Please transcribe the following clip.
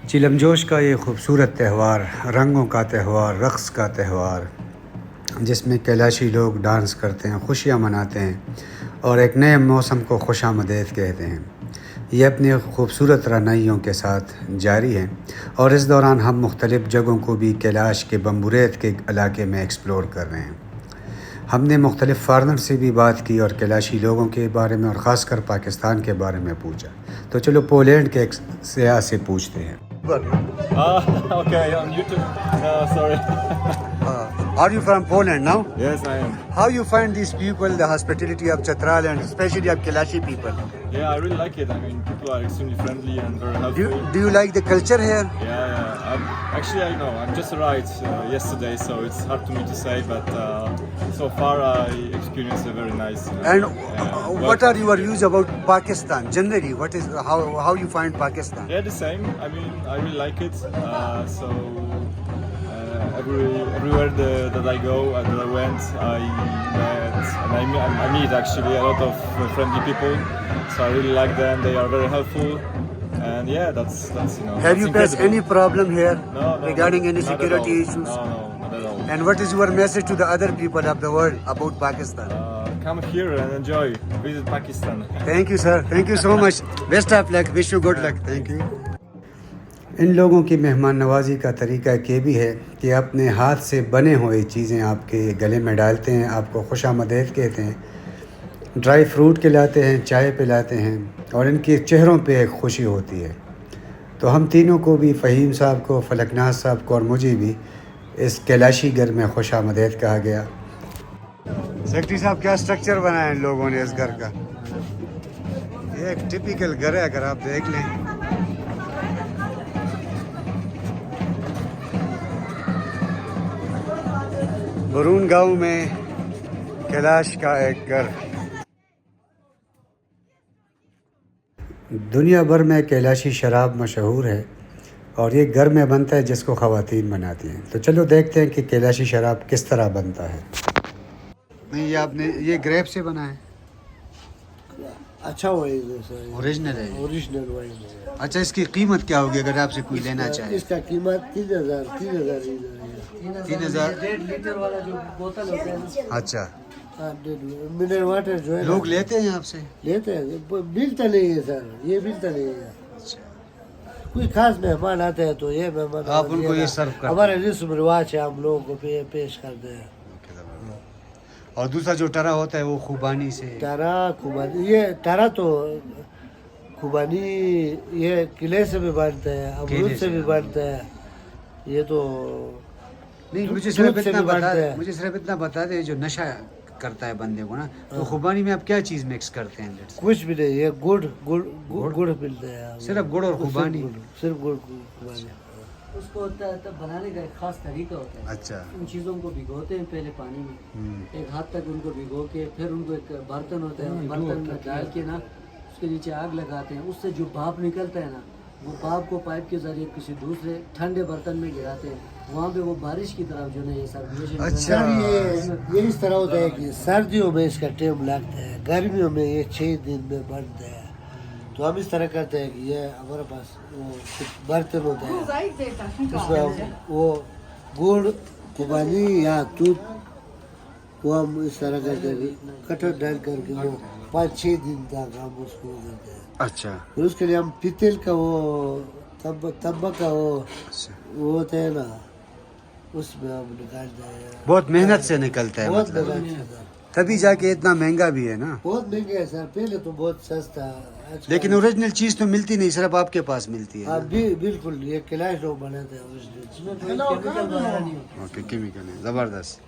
चिलमजोश का ये खूबसूरत त्यौहार, रंगों का त्यौहार, रक़्स का त्यौहार, जिसमें कैलाशी लोग डांस करते हैं, खुशियाँ मनाते हैं और एक नए मौसम को खुशामदीद कहते हैं। ये अपनी खूबसूरत रंगाइयों के साथ जारी है और इस दौरान हम मुख्तलिफ़ जगहों को भी कैलाश के बम्बुरेत के इलाके में एक्सप्लोर कर रहे हैं। हमने मुख्तलिफ़ फ़ॉरेनर से भी बात की और कैलाशी लोगों के बारे में और ख़ासकर पाकिस्तान के बारे में पूछा। तो चलो पोलैंड के एक सियाह से पूछते हैं। Okay, on YouTube. Sorry. Are you from Poland now? Yes, I am. How you find these people, the hospitality of Chatral and especially of Kailashi people? Yeah, I really like it. I mean, people are extremely friendly and very Do, helpful. do you like the culture here? Yeah. Actually, I know. I'm just arrived yesterday, so it's hard to me to say. But so far, I experienced a very nice. And what are your views about Pakistan generally? What is how you find Pakistan? Yeah, the same. I mean, I really like it. Everywhere that I go and that I went, I meet actually a lot of friendly people. So I really like them. They are very helpful. And yeah, that's Have you faced incredible. any problem here No, regarding any not at security all. issues? No, not at all. And what is your message to the other people of the world about Pakistan? Come here and enjoy. Visit Pakistan. Thank you, sir. Thank you so much. Best of luck. Wish you good luck. Thank you. इन लोगों की मेहमान नवाज़ी का तरीका ये भी है कि अपने हाथ से बने हुए चीज़ें आपके गले में डालते हैं, आपको खुशामदीद कहते हैं, ड्राई फ्रूट खिलाते हैं, चाय पिलाते हैं और इनके चेहरों पे एक खुशी होती है। तो हम तीनों को भी, फ़हीम साहब को, फलकनाज साहब को और मुझे भी इस कैलाशी घर में खुशामदीद कहा गया। सेक्रेटरी साहब, क्या स्ट्रक्चर बनाया इन लोगों ने इस घर का? ये एक टिपिकल घर है, अगर आप देख लें। बरून गांव में कैलाश का एक घर। दुनिया भर में कैलाशी शराब मशहूर है और ये घर में बनता है जिसको ख़वातीन बनाती हैं। तो चलो देखते हैं कि कैलाशी शराब किस तरह बनता है। नहीं, ये आपने ये ग्रेप से बना है? अच्छा वाइन है सर, ओरिजिनल है? ओरिजिनल वाइन है। अच्छा, इसकी कीमत क्या होगी अगर आपसे कोई लेना चाहे? इसका कीमत 3000 3,000 1.5 लीटर वाला जो बोतल होता है। अच्छा, मिनरल वाटर जो है लोग लेते हैं आपसे? लेते हैं, मिलता नहीं है सर, ये मिलता नहीं है। अच्छा, कोई खास मेहमान आते हैं तो ये मेहमान आप उनको ये सर्व करते हैं? हमारे रस्म रिवाज है, हम लोगों को पेश करते हैं। और दूसरा जो टरा होता है वो खुबानी से? टरा खुबानी, ये टरा तो खुबानी ये किले से भी बनता है, अमरूद से भी बनता है। ये तो नहीं, मुझे सिर्फ इतना बता दे जो नशा करता है बंदे को ना, तो खुबानी में आप क्या चीज़ मिक्स करते हैं? कुछ भी नहीं, ये गुड़ मिलता है, सिर्फ गुड़ और खुबानी? सिर्फ गुड़ खुबानी। उसको तब बनाने का एक खास तरीका होता है। अच्छा, उन चीज़ों को भिगोते हैं पहले पानी में, एक हाथ तक उनको भिगो के फिर उनको एक बर्तन होता है, बर्तन में डाल के ना उसके नीचे आग लगाते हैं। उससे जो भाप निकलता है ना, वो भाप को पाइप के जरिए किसी दूसरे ठंडे बर्तन में गिराते हैं। वहाँ पे वो बारिश की तरफ जो है ये सर्कुलेशन। अच्छा, ये इस तरह होता है कि सर्दियों में इसका टाइम लगता है, गर्मियों में ये 6 दिन में बनता है। तो हम इस तरह करते हैं कि ये हमारे पास वो बर्तन होता है, उसमें वो गुड़ खुबानी या दूध वो हम इस तरह करते हैं, कटर डाल करके वो 5-6 दिन तक हम उसको करते हैं। अच्छा, फिर उसके लिए हम पीतल का वो तब्बा का वो होता है ना, उसमें हम निकालते हैं। बहुत मेहनत से निकलता है? बहुत मतलब मेहनत से, तभी जाके इतना महंगा भी है ना? बहुत महंगा है सर, पहले तो बहुत सस्ता है। लेकिन ओरिजिनल चीज़ तो मिलती नहीं, सिर्फ आपके पास मिलती है? हाँ बिल्कुल, ये कैलाश लोग बनाते हैं ओरिजिनल। ओके, केमिकल है, ज़बरदस्त।